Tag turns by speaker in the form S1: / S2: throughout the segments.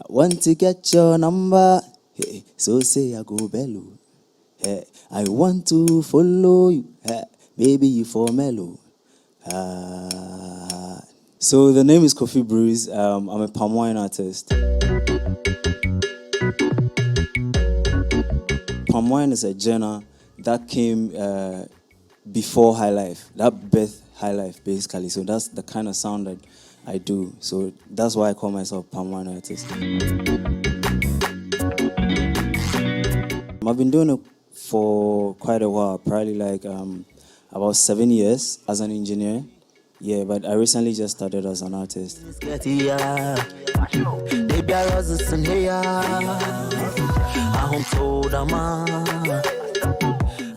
S1: Want to get your number, hey, so say I go bello. Hey, I want to follow you, hey, baby you for mellow. So the name is Kofi Breeze. I'm a palm wine artist. Palm wine is a genre that came before high life, that birthed high life basically. So that's the kind of sound that I do. So that's why I call myself palm wine artist. I've been doing it for quite a while, probably like about 7 years as an engineer. Yeah, but I recently just started as an artist.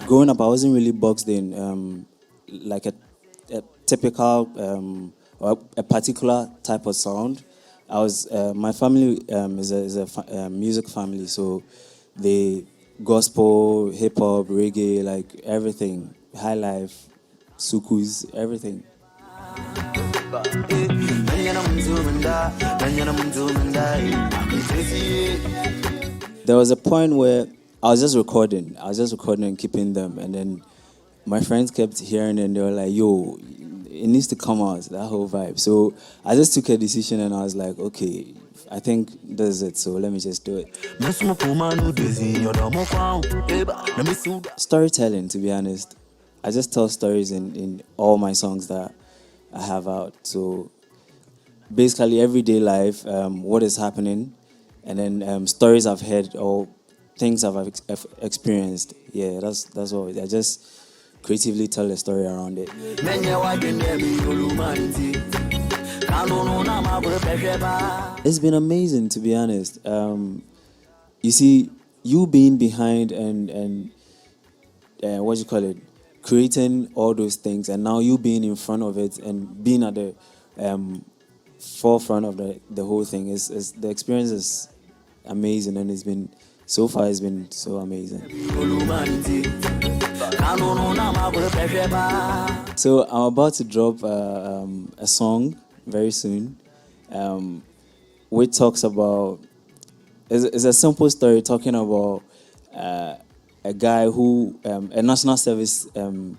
S1: Growing up, I wasn't really boxed in like a typical or a particular type of sound. I was my family is a music family, so they gospel, hip hop, reggae, like everything, high life, sukus, everything. There was a point where I was just recording and keeping them, and then my friends kept hearing and they were like, yo, it needs to come out, that whole vibe. So I just took a decision and I was like, okay, I think this is it, so let me just do it. Storytelling, to be honest. I just tell stories in all my songs that I have out. So basically everyday life, what is happening, and then stories I've heard or things I've experienced. Yeah, that's all. I just creatively tell a story around it. It's been amazing, to be honest. You see, you being behind and what you call it, creating all those things, and now you being in front of it and being at the forefront of the whole thing is the experience is amazing, and it's been so amazing. So I'm about to drop a song very soon, which talks about, it's a simple story talking about a guy who, a national service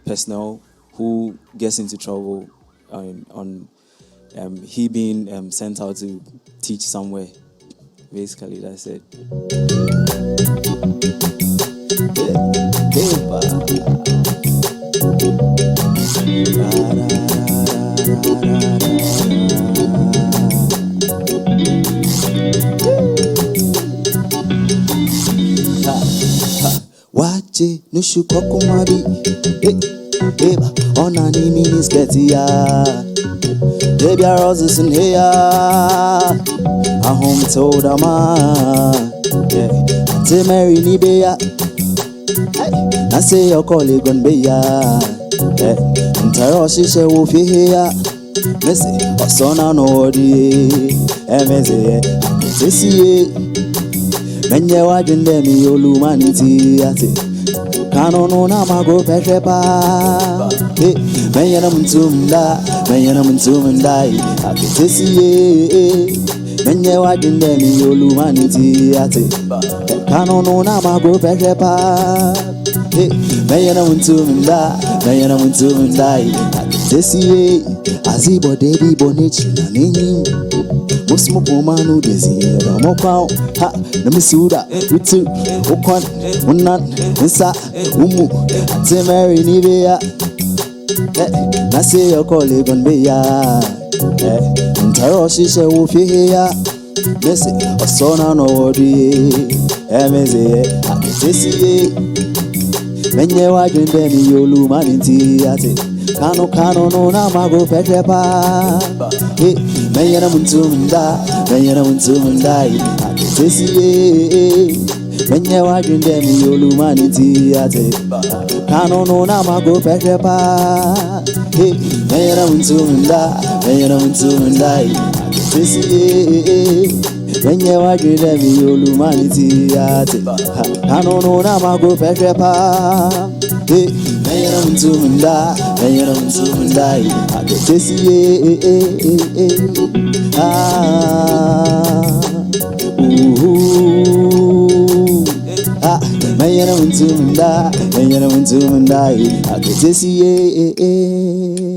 S1: personnel who gets into trouble on he being sent out to teach somewhere. Basically, that's it. Wache nushu kokumabi eba ona ni minis getia baby I roses in here a home told ama yeah te Mary ni beya I say your colleague gon beya yeah ntaro shishe wo fi here messy osona no di emeze akesi menye wajinde mi olumaniti ate kanono na mago pechepa menye na mtumda akesi menye wajinde mi olumaniti ate kanono na mago pechepa menye na mtumda akesi azibo debi bonichi na ninyi Musmo pomanu desi ramokao ha namisuda utu okwan unan nsa umu ate Mary ni beya na say your colleague on beya ntaro shishe wo fi here messy osona no wodi emeze akesi menye wajende mi olumaniti ate kano no na mago pechepa menye na mtumda akesi menye wajinde mi olumaniti ate kano no na mago pechepa menye na mtumda akesi menye wajinde mi olumaniti ate kano no na mago pechepa menye na mtumda akesi Mayana Muntumunda, Mayana Muntumunda, I could see